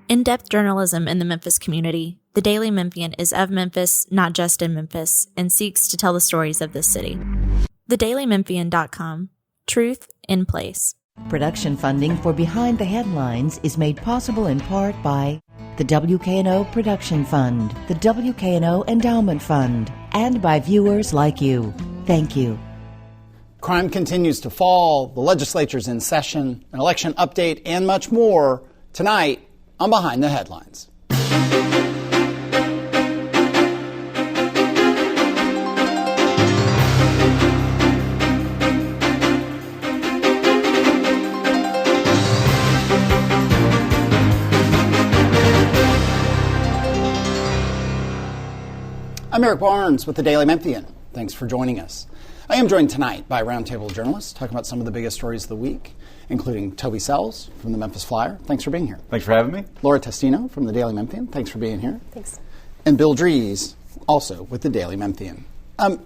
In-depth journalism in the Memphis community, the Daily Memphian is of Memphis, not just in Memphis, and seeks to tell the stories of this city. TheDailyMemphian.com. Truth in place. Production funding for Behind the Headlines is made possible in part by the WKNO Production Fund, the WKNO Endowment Fund, and by viewers like you. Thank you. Crime continues to fall, the legislature's in session, an election update, and much more tonight on Behind the Headlines. I'm Eric Barnes with the Daily Memphian. Thanks for joining us. I am joined tonight by roundtable journalists talking about some of the biggest stories of the week, including Toby Sells from the Memphis Flyer. Thanks for being here. Thanks for having me. Laura Testino from the Daily Memphian. Thanks for being here. Thanks. And Bill Dries, also with the Daily Memphian.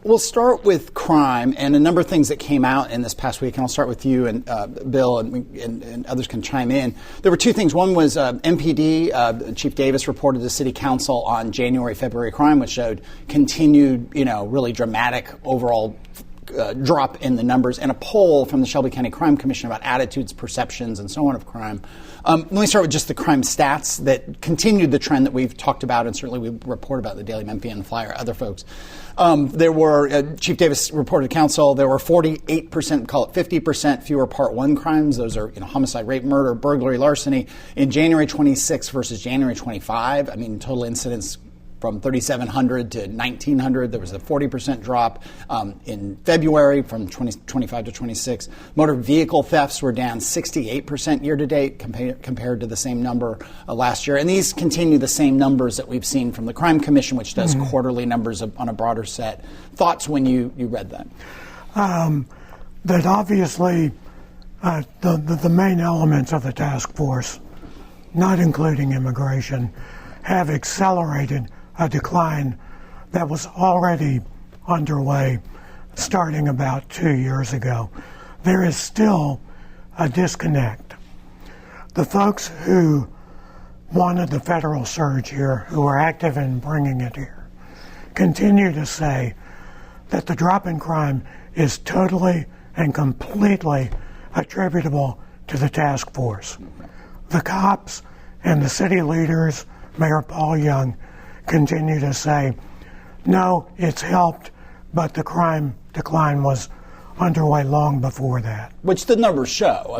We'll start with crime and a number of things that came out in this past week. And I'll start with you and Bill, and others can chime in. There were two things. One was MPD. Chief Davis reported to City Council on January-February crime, which showed continued, really dramatic overall drop in the numbers, and a poll from the Shelby County Crime Commission about attitudes, perceptions, and so on of crime. Let me start with just the crime stats that continued the trend that we've talked about, and certainly we report about the Daily Memphian, Flyer, other folks. There were, Chief Davis reported to council, there were 48%, call it 50% fewer Part 1 crimes. Those are homicide, rape, murder, burglary, larceny. In January 26 versus January 25, total incidents from 3,700 to 1,900, there was a 40% drop. In February, from 25 to 26, motor vehicle thefts were down 68% year-to-date compared to the same number last year. And these continue the same numbers that we've seen from the Crime Commission, which does quarterly numbers on a broader set. Thoughts when you read that? That obviously the main elements of the task force, not including immigration, have accelerated a decline that was already underway starting about 2 years ago. There is still a disconnect. The folks who wanted the federal surge here, who are active in bringing it here, continue to say that the drop in crime is totally and completely attributable to the task force. The cops and the city leaders, Mayor Paul Young, continue to say, no, it's helped, but the crime decline was underway long before that. Which the numbers show.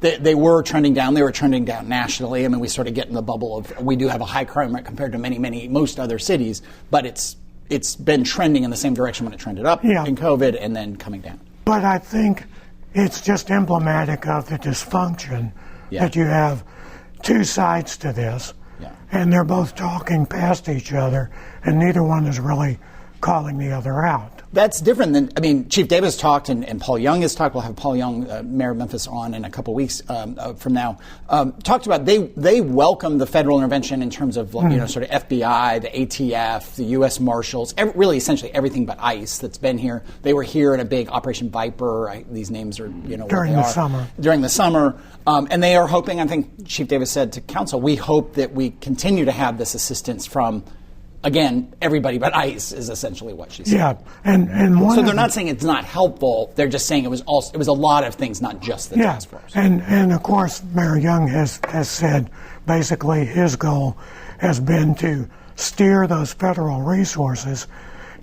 They were trending down. They were trending down nationally. We sort of get in the bubble of, we do have a high crime rate compared to most other cities, but it's been trending in the same direction when it trended up in COVID and then coming down. But I think it's just emblematic of the dysfunction that you have two sides to this. And they're both talking past each other, and neither one is really calling the other out. That's different than, Chief Davis talked and Paul Young has talked. We'll have Paul Young, Mayor of Memphis, on in a couple weeks from now. Talked about they welcome the federal intervention in terms of, sort of FBI, the ATF, the U.S. Marshals, really essentially everything but ICE that's been here. They were here in a big Operation Viper. These names are, during the summer. During the summer. And they are hoping, I think Chief Davis said to council, we hope that we continue to have this assistance from, again, everybody but ICE is essentially what she said. Yeah, and so they're not saying it's not helpful. They're just saying it was a lot of things, not just the task force. And of course, Mayor Young has said basically his goal has been to steer those federal resources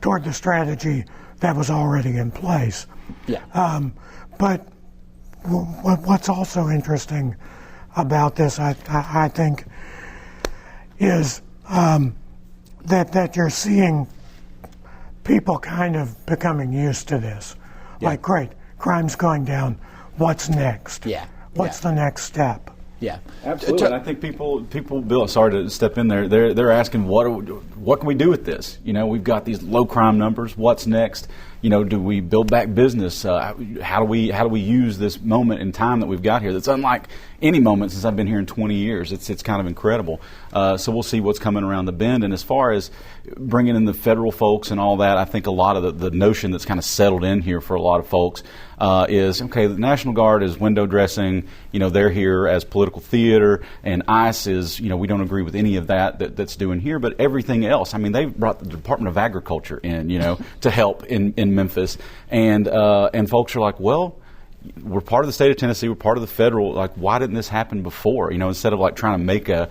toward the strategy that was already in place. Yeah. But what's also interesting about this, I think, is that you're seeing people kind of becoming used to this. Like, great, crime's going down. What's next? What's the next step? Yeah, absolutely. And I think people, Bill, sorry to step in there. They're asking what can we do with this? We've got these low crime numbers. What's next? do we build back business? How do we use this moment in time that we've got here? That's unlike any moment since I've been here in 20 years. It's kind of incredible. So we'll see what's coming around the bend. And as far as bringing in the federal folks and all that, I think a lot of the notion that's kind of settled in here for a lot of folks is, okay, the National Guard is window dressing. They're here as political theater, and ICE is, we don't agree with any of that's doing here. But everything else, I mean, they brought the Department of Agriculture in, to help in Memphis, and folks are like, well, we're part of the state of Tennessee, we're part of the federal, like, why didn't this happen before? Instead of like trying to make a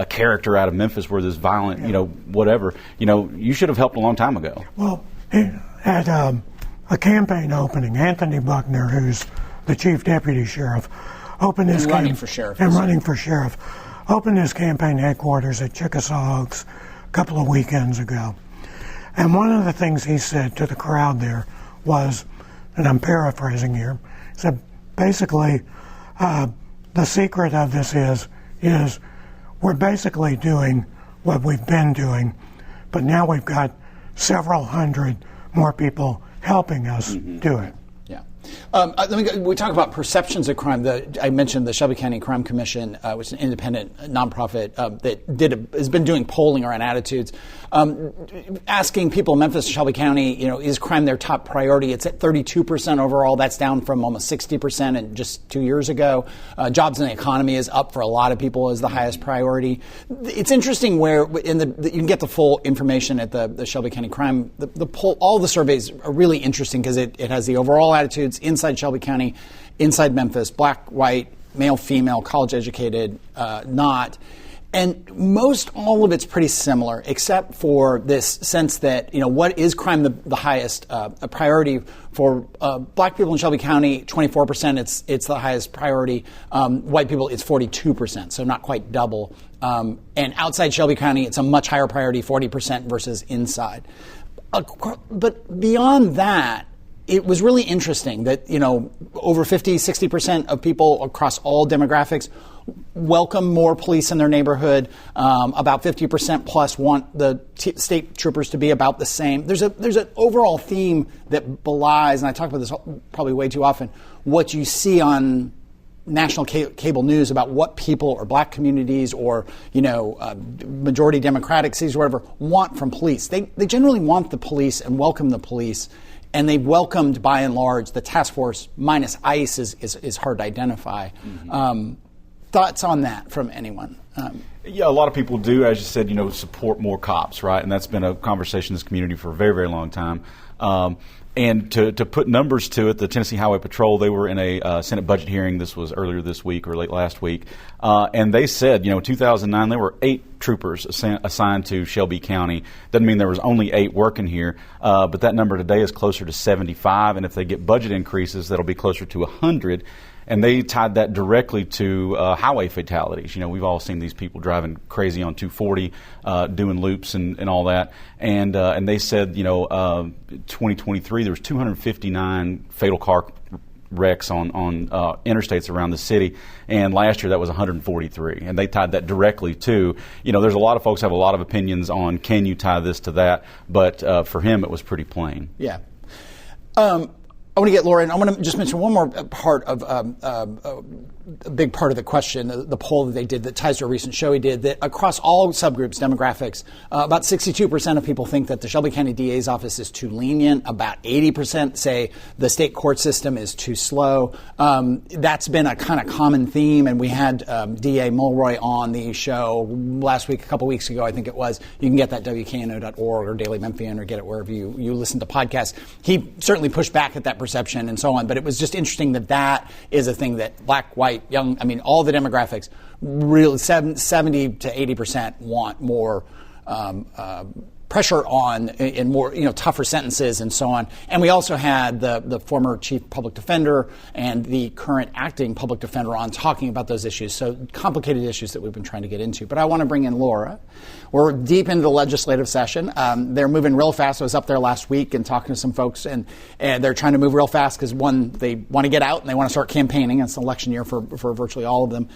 character out of Memphis where there's violent, whatever, you should have helped a long time ago. Well, at a campaign opening, Anthony Buckner, who's the chief deputy sheriff, opened his running for sheriff, opened his campaign headquarters at Chickasaw Oaks a couple of weekends ago. And one of the things he said to the crowd there was, and I'm paraphrasing here, he said, basically, the secret of this is we're basically doing what we've been doing, but now we've got several hundred more people helping us do it. Yeah. We talk about perceptions of crime. I mentioned the Shelby County Crime Commission, which is an independent nonprofit that has been doing polling around attitudes, asking people in Memphis and Shelby County, is crime their top priority? It's at 32% overall. That's down from almost 60% in just 2 years ago. Jobs in the economy is up for a lot of people as the highest priority. It's interesting where you can get the full information at the Shelby County Crime. The poll, all the surveys are really interesting because it has the overall attitudes inside Shelby County, inside Memphis, black, white, male, female, college educated, not. And most all of it's pretty similar, except for this sense that, what is crime the highest priority for black people in Shelby County, 24%, it's the highest priority. White people, it's 42%, so not quite double. And outside Shelby County, it's a much higher priority, 40% versus inside. But beyond that, it was really interesting that, over 50, 60% of people across all demographics welcome more police in their neighborhood. About 50% plus want the state troopers to be about the same. There's an overall theme that belies, and I talk about this probably way too often, what you see on national cable news about what people or black communities or, majority Democratic cities or whatever want from police. They generally want the police and welcome the police. And they've welcomed, by and large, the task force minus ICE is hard to identify. Mm-hmm. Thoughts on that from anyone? Yeah, a lot of people do, as you said, support more cops, right? And that's been a conversation in this community for a very, very long time. And to put numbers to it, the Tennessee Highway Patrol, they were in a Senate budget hearing. This was earlier this week or late last week. And they said, in 2009, there were 8 troopers assigned to Shelby County. Doesn't mean there was only 8 working here, but that number today is closer to 75. And if they get budget increases, that'll be closer to 100. And they tied that directly to highway fatalities. We've all seen these people driving crazy on 240, doing loops and all that. And they said, 2023 there was 259 fatal car wrecks on interstates around the city, and last year that was 143. And they tied that directly to, there's a lot of folks have a lot of opinions on can you tie this to that, but for him it was pretty plain. Yeah. I want to get Laura in. I want to just mention one more part of a big part of the question, the poll that they did that ties to a recent show he did, that across all subgroups, demographics, about 62% of people think that the Shelby County DA's office is too lenient. About 80% say the state court system is too slow. That's been a kind of common theme, and we had DA Mulroy on the show last week, a couple weeks ago, I think it was. You can get that WKNO.org or Daily Memphian or get it wherever you listen to podcasts. He certainly pushed back at that perception and so on, but it was just interesting that is a thing that black, white, young, all the demographics, really 70 to 80% want more pressure on in more, tougher sentences and so on. And we also had the former chief public defender and the current acting public defender on talking about those issues. So complicated issues that we've been trying to get into. But I want to bring in Laura. We're deep into the legislative session. They're moving real fast. I was up there last week and talking to some folks, and they're trying to move real fast because, one, they want to get out and they want to start campaigning. It's an election year for virtually all of them.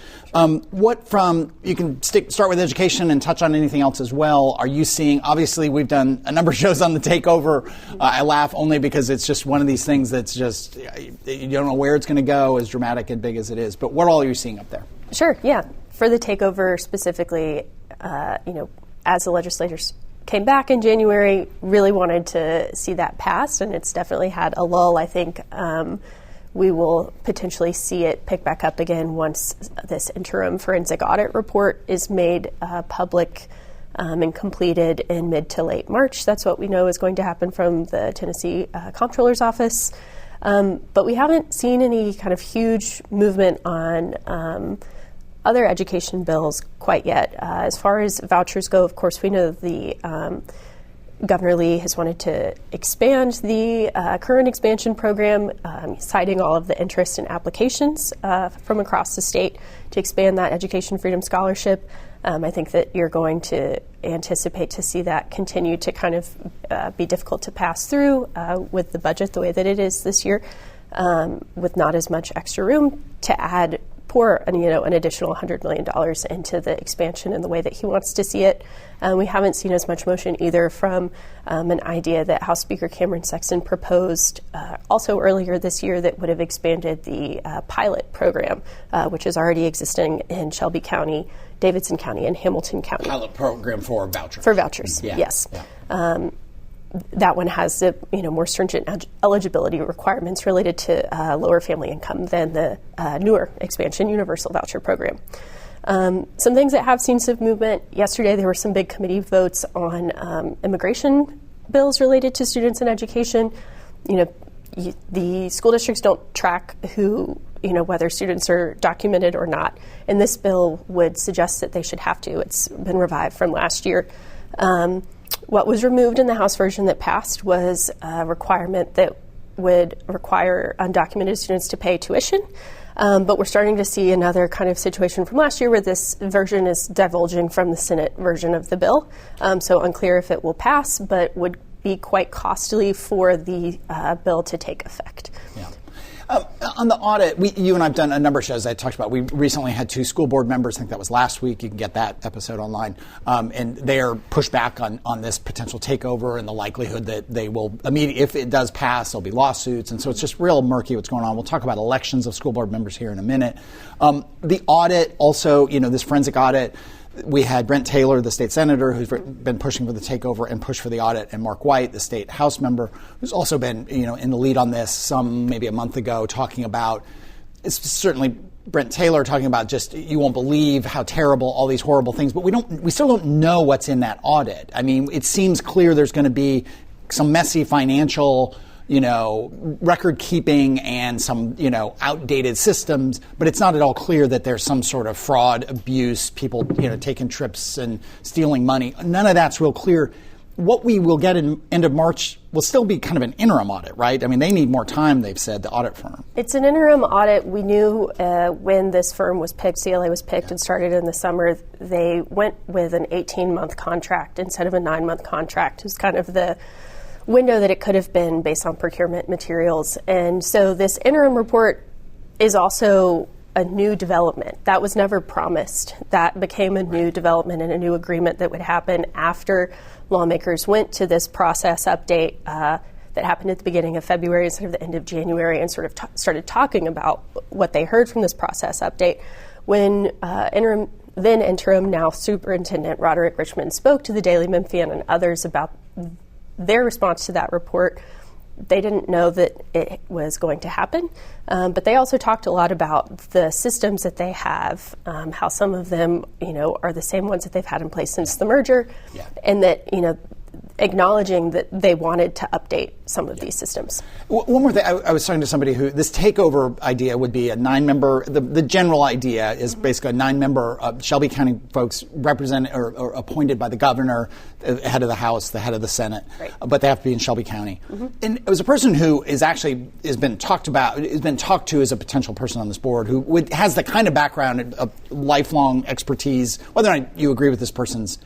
You can start with education and touch on anything else as well. Are you seeing, obviously, obviously we've done a number of shows on the takeover. I laugh only because it's just one of these things that's just, you don't know where it's going to go, as dramatic and big as it is. But what all are you seeing up there? Sure, yeah. For the takeover specifically, as the legislators came back in January, really wanted to see that passed, and it's definitely had a lull. I think we will potentially see it pick back up again once this interim forensic audit report is made public and completed in mid to late March. That's what we know is going to happen from the Tennessee Comptroller's Office. But we haven't seen any kind of huge movement on other education bills quite yet. As far as vouchers go, of course, we know the Governor Lee has wanted to expand the current expansion program, citing all of the interest in applications from across the state to expand that Education Freedom Scholarship. I think that you're going to anticipate to see that continue to kind of be difficult to pass through with the budget the way that it is this year, with not as much extra room to add an additional $100 million into the expansion in the way that he wants to see it. We haven't seen as much motion either from an idea that House Speaker Cameron Sexton proposed also earlier this year that would have expanded the pilot program, which is already existing in Shelby County, Davidson County, and Hamilton County. Pilot program for vouchers. For vouchers, yes. Yeah. That one has more stringent eligibility requirements related to lower family income than the newer expansion universal voucher program. Some things that have seen some movement. Yesterday there were some big committee votes on immigration bills related to students and education. The school districts don't track whether students are documented or not, and this bill would suggest that they should have to. It's been revived from last year. What was removed in the House version that passed was a requirement that would require undocumented students to pay tuition. But we're starting to see another kind of situation from last year where this version is divulging from the Senate version of the bill. So unclear if it will pass, but would be quite costly for the bill to take effect. Yeah. On the audit, you and I have done a number of shows I talked about. We recently had 2 school board members. I think that was last week. You can get that episode online. And they are pushed back on this potential takeover and the likelihood that they will immediately, if it does pass, there'll be lawsuits. And so it's just real murky what's going on. We'll talk about elections of school board members here in a minute. The audit also, this forensic audit, we had Brent Taylor, the state senator, who's been pushing for the takeover and pushed for the audit, and Mark White, the state House member, who's also been, in the lead on this maybe a month ago, talking about, it's certainly Brent Taylor talking about just, you won't believe how terrible all these horrible things, but we still don't know what's in that audit. I mean, it seems clear there's going to be some messy financial record keeping and some, outdated systems, but it's not at all clear that there's some sort of fraud, abuse, people, taking trips and stealing money. None of that's real clear. What we will get in end of March will still be kind of an interim audit, right? I mean, they need more time, they've said, the audit firm. It's an interim audit. We knew when this firm was picked, CLA was picked and started in the summer, they went with an 18-month contract instead of a 9-month contract. It was kind of the window that it could have been based on procurement materials. And so this interim report is also a new development. That was never promised. That became a new development and a new agreement that would happen after lawmakers went to this process update that happened at the beginning of February instead of the end of January and sort of started talking about what they heard from this process update. When interim, now Superintendent Roderick Richmond spoke to the Daily Memphian and others about their response to that report, they didn't know that it was going to happen. But they also talked a lot about the systems that they have, how some of them, are the same ones that they've had in place since the merger, and that, acknowledging that they wanted to update some of these systems. One more thing. I was talking to somebody who this takeover idea would be a 9-member. The general idea is basically a 9-member Shelby County folks represented or appointed by the governor, the head of the House, the head of the Senate, right. But they have to be in Shelby County. Mm-hmm. And it was a person who has been talked to as a potential person on this board who has the kind of background of lifelong expertise. Whether or not you agree with this person's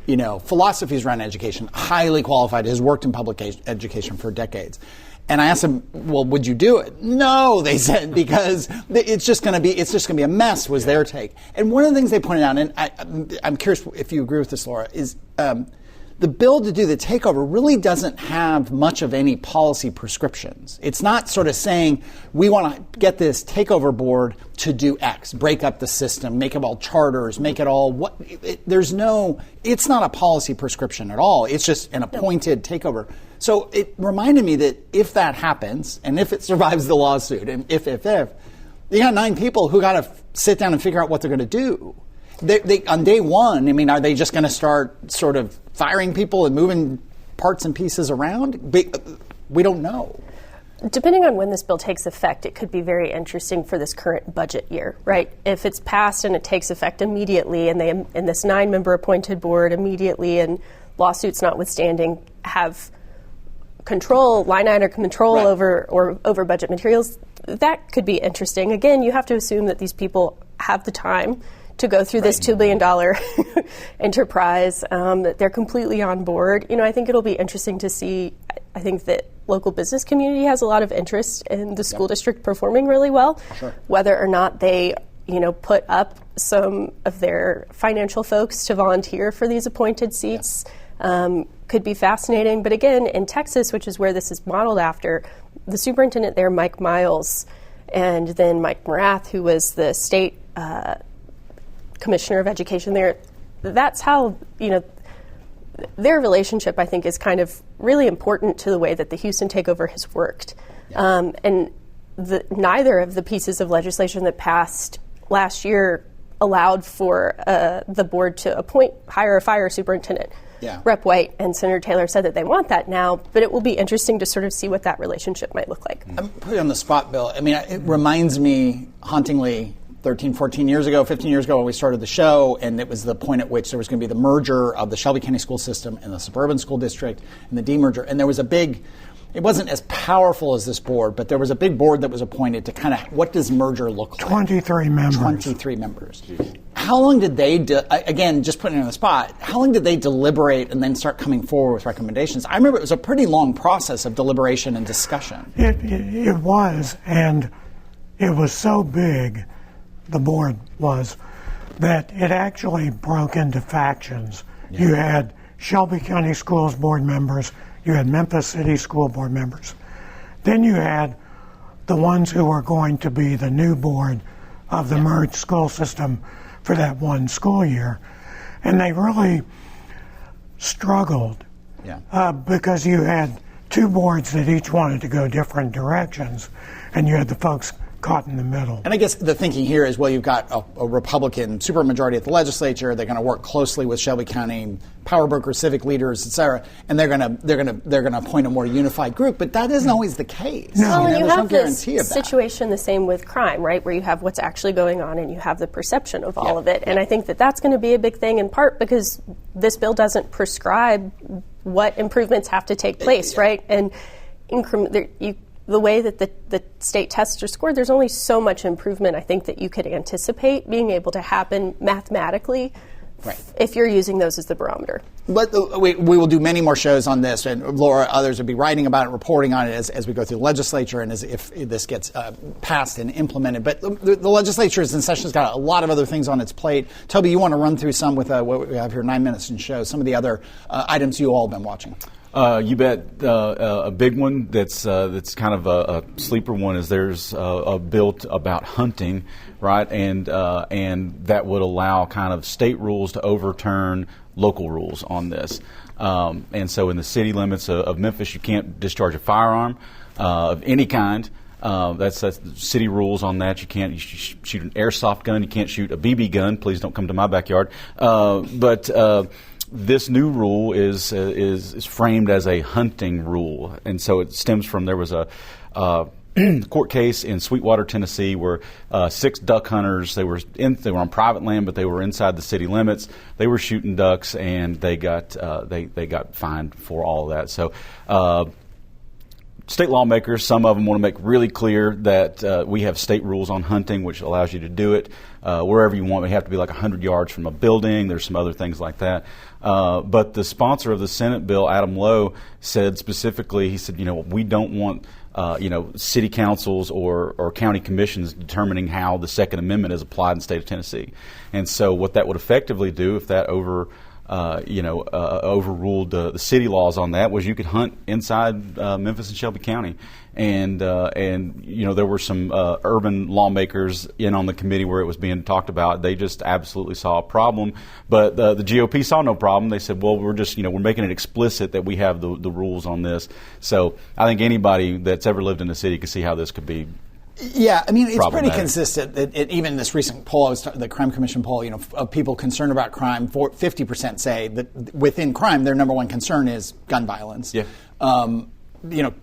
philosophies around education, highly qualified, has worked in public education for decades. And I asked them, well, would you do it? No, they said, because it's just going to be a mess, was their take. And one of the things they pointed out, and I'm curious if you agree with this, Laura, is the bill to do the takeover really doesn't have much of any policy prescriptions. It's not sort of saying we want to get this takeover board to do X, break up the system, make it all charters, make it all it's not a policy prescription at all. It's just an appointed takeover. So it reminded me that if that happens, and if it survives the lawsuit, and if, you got 9 people who got to sit down and figure out what they're going to do. They, on day one, I mean, are they just going to start sort of firing people and moving parts and pieces around? We don't know. Depending on when this bill takes effect, it could be very interesting for this current budget year, right? If it's passed and it takes effect immediately, and this 9-member appointed board immediately, and lawsuits notwithstanding, have line item control over budget materials, that could be interesting. Again, you have to assume that these people have the time to go through this $2 billion enterprise, that they're completely on board. I think it'll be interesting to see. I think that local business community has a lot of interest in the school district performing really well. Sure. Whether or not they, put up some of their financial folks to volunteer for these appointed seats could be fascinating. But again, in Texas, which is where this is modeled after, the superintendent there, Mike Miles, and then Mike Morath, who was the state commissioner of education there, that's how, their relationship, I think, is kind of really important to the way that the Houston takeover has worked. Yeah. And neither of the pieces of legislation that passed last year allowed for the board to hire a fire superintendent. Yeah. Rep. White and Senator Taylor said that they want that now, but it will be interesting to sort of see what that relationship might look like. I'm putting on the spot, Bill. I mean, it reminds me hauntingly 13, 14 years ago, 15 years ago when we started the show, and it was the point at which there was going to be the merger of the Shelby County school system and the suburban school district and the demerger. And there was it wasn't as powerful as this board, but there was a big board that was appointed to kind of, what does merger look like? 23 members. 23 members. How long did they, again, just putting it on the spot, how long did they deliberate and then start coming forward with recommendations? I remember it was a pretty long process of deliberation and discussion. It was, and it was so big, the board was, that it actually broke into factions. Yeah. You had Shelby County Schools board members, you had Memphis City School board members. Then you had the ones who were going to be the new board of the merged school system for that one school year. And they really struggled because you had 2 boards that each wanted to go different directions, and you had the folks caught in the middle. And I guess the thinking here is, well, you've got a Republican supermajority at the legislature. They're going to work closely with Shelby County power brokers, civic leaders, et cetera, and they're going to appoint a more unified group. But that isn't always the case. No, well, and you there's have no guarantee this of that. situation the same with crime, right, where you have what's actually going on and you have the perception of all of it. And I think that that's going to be a big thing, in part because this bill doesn't prescribe what improvements have to take place, right? And the way that the state tests are scored, there's only so much improvement, I think, that you could anticipate being able to happen mathematically if you're using those as the barometer. But we will do many more shows on this, and Laura, others will be writing about it, reporting on it as we go through the legislature and as if this gets passed and implemented. But the legislature is in session, has got a lot of other things on its plate. Toby, you want to run through some with what we have here, 9 minutes and show some of the other items you all have been watching. You bet. A big one that's kind of a sleeper one is there's a bill about hunting, right? And that would allow kind of state rules to overturn local rules on this. And so in the city limits of Memphis, you can't discharge a firearm of any kind. That's city rules on that. You can't shoot an airsoft gun. You can't shoot a BB gun. Please don't come to my backyard. This new rule is framed as a hunting rule, and so it stems from there was a court case in Sweetwater, Tennessee, where 6 duck hunters they were on private land, but they were inside the city limits. They were shooting ducks, and they got fined for all of that. So. State lawmakers, some of them want to make really clear that we have state rules on hunting, which allows you to do it wherever you want. We have to be like 100 yards from a building. There's some other things like that. But the sponsor of the Senate bill, Adam Lowe, said specifically, he said, we don't want city councils or county commissions determining how the Second Amendment is applied in the state of Tennessee. And so what that would effectively do, if that overruled the city laws on that was you could hunt inside Memphis and Shelby County. And there were some urban lawmakers in on the committee where it was being talked about. They just absolutely saw a problem, but the GOP saw no problem. They said, well, we're making it explicit that we have the rules on this. So I think anybody that's ever lived in the city can see how this could be. Yeah, I mean, it's pretty consistent. Even this recent poll, the Crime Commission poll, of people concerned about crime, 50% say that within crime, their number one concern is gun violence. Yeah.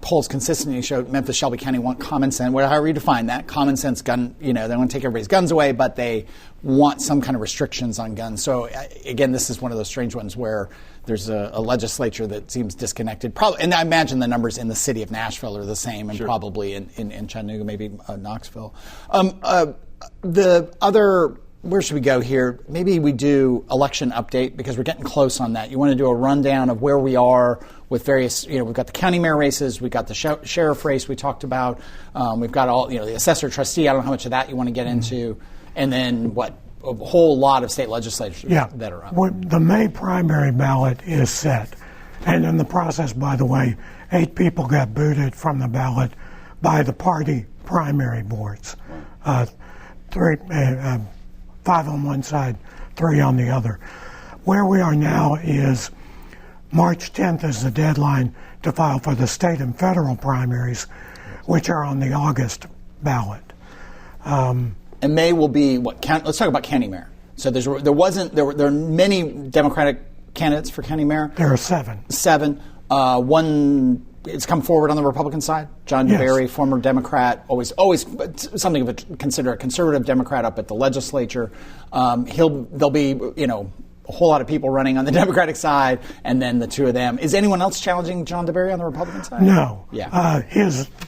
Polls consistently show Memphis, Shelby County want common sense, however you define that, common sense gun, they want to take everybody's guns away, but they want some kind of restrictions on guns. So, again, this is one of those strange ones where there's a legislature that seems disconnected. Probably, and I imagine the numbers in the city of Nashville are the same, and sure. Probably in Chattanooga, maybe Knoxville. The other, where should we go here? Maybe we do election update because we're getting close on that. You want to do a rundown of where we are with various, we've got the county mayor races, we've got the sheriff race we talked about, we've got all, the assessor trustee, I don't know how much of that you want to get into, and then a whole lot of state legislatures that are up. The May primary ballot is set. And in the process, by the way, 8 people got booted from the ballot by the party primary boards. 5 on one side, 3 on the other. Where we are now is March 10th is the deadline to file for the state and federal primaries, which are on the August ballot. And May will be let's talk about county mayor. So there are many Democratic candidates for county mayor. There are 7. 7. One it's come forward on the Republican side. John DeBerry, former Democrat, always something of a conservative Democrat up at the legislature. There'll be a whole lot of people running on the Democratic side, and then the 2 of them. Is anyone else challenging John DeBerry on the Republican side? No. Yeah.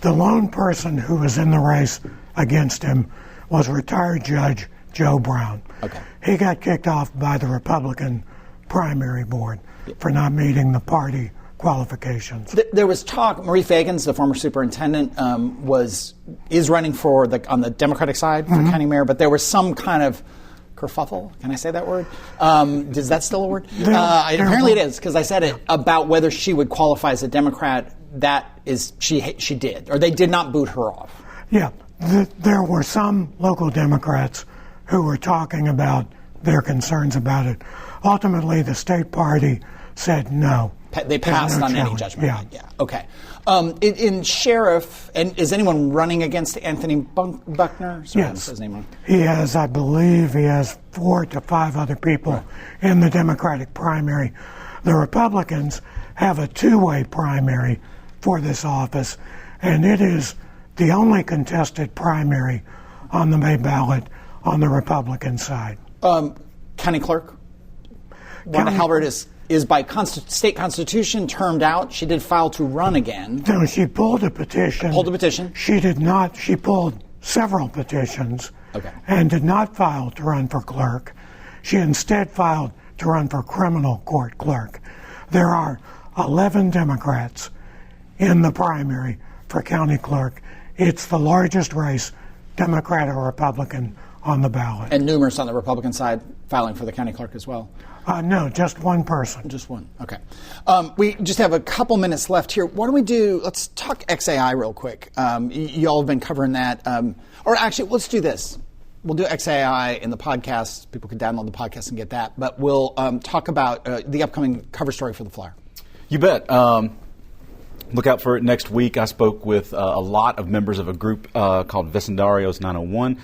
The lone person who was in the race against him was retired Judge Joe Brown. Okay. He got kicked off by the Republican primary board for not meeting the party qualifications. There was talk. Marie Fagans, the former superintendent, is running on the Democratic side for county mayor, but there was some kind of kerfuffle. Can I say that word? Is that still a word? Apparently it is, because I said it about whether she would qualify as a Democrat. That is, she did, or they did not boot her off. Yeah. There were some local Democrats who were talking about their concerns about it. Ultimately, the state party said no. They passed on any judgment. Yeah. Okay. In sheriff, and is anyone running against Anthony Buckner? Sorry, yes. His name wrong. I believe he has 4 to 5 other people in the Democratic primary. The Republicans have a 2-way primary for this office, and it is the only contested primary on the May ballot on the Republican side. County clerk? Wanda Halbert is by state constitution termed out. She did file to run again. No, she pulled a petition. Pulled a petition? She did not. She pulled several petitions and did not file to run for clerk. She instead filed to run for criminal court clerk. There are 11 Democrats in the primary for county clerk. It's the largest race, Democrat or Republican, on the ballot. And numerous on the Republican side filing for the county clerk as well? No, just one person. Just one, okay. We just have a couple minutes left here. Why don't we let's talk XAI real quick. You all have been covering that. Or actually, let's do this. We'll do XAI in the podcast. People can download the podcast and get that. But we'll talk about the upcoming cover story for the Flyer. You bet. Look out for it next week. I spoke with a lot of members of a group called Vecindarios 901.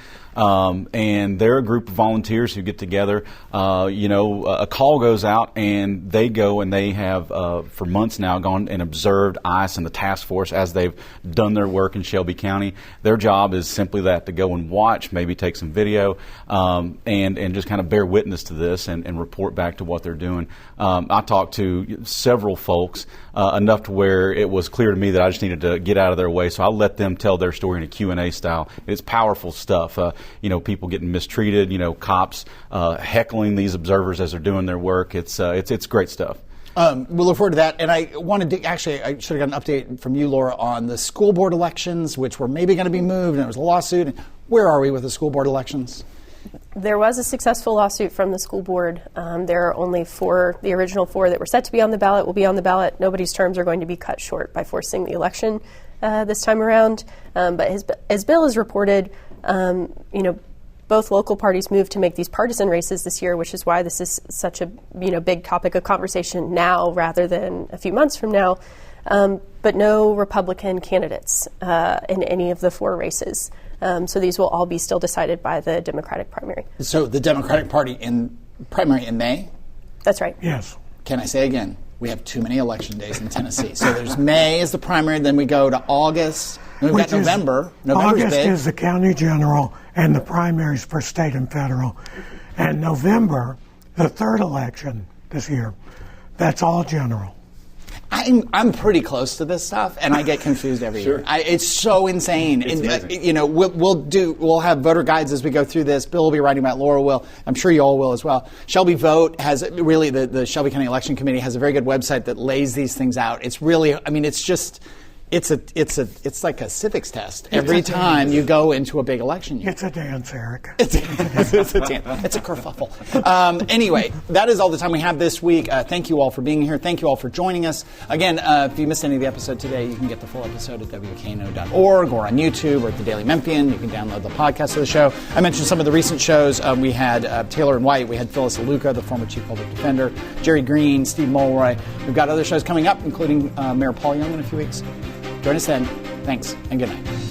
And they're a group of volunteers who get together. A call goes out, and they go and they have, for months now, gone and observed ICE and the task force as they've done their work in Shelby County. Their job is simply that, to go and watch, maybe take some video, and just kind of bear witness to this and report back to what they're doing. I talked to several folks, enough to where it was clear to me that I just needed to get out of their way, so I let them tell their story in a Q&A style. It's powerful stuff. People getting mistreated, cops heckling these observers as they're doing their work. It's great stuff. We'll look forward to that. And I wanted to, actually, I should have got an update from you, Laura, on the school board elections, which were maybe going to be moved, and there was a lawsuit. Where are we with the school board elections? There was a successful lawsuit from the school board. There are only 4, the original 4 that were set to be on the ballot will be on the ballot. Nobody's terms are going to be cut short by forcing the election this time around. But as Bill has reported, both local parties moved to make these partisan races this year, which is why this is such a big topic of conversation now rather than a few months from now. But no Republican candidates in any of the 4 races. So these will all be still decided by the Democratic primary. So the Democratic Party primary in May? That's right. Yes. Can I say again? We have too many election days in Tennessee. So there's May is the primary, then we go to August. Then we've got November. November's August big. is the county general and the primaries for state and federal. And November, the 3rd election this year, that's all general. I'm pretty close to this stuff, and I get confused every year. It's so insane. And, we'll have voter guides as we go through this. Bill will be writing about it. Laura will. I'm sure you all will as well. Shelby Vote has really the Shelby County Election Committee has a very good website that lays these things out. It's really, it's just. It's like a civics test every time you go into a big election year. It's a dance, Eric. It's a dance. It's a kerfuffle. Anyway, that is all the time we have this week. Thank you all for being here. Thank you all for joining us. Again, if you missed any of the episode today, you can get the full episode at WKNO.org or on YouTube or at the Daily Memphian. You can download the podcast of the show. I mentioned some of the recent shows. We had Taylor and White. We had Phyllis Aluka, the former Chief Public Defender, Jerry Green, Steve Mulroy. We've got other shows coming up, including Mayor Paul Young in a few weeks. Join us then. Thanks, and good night.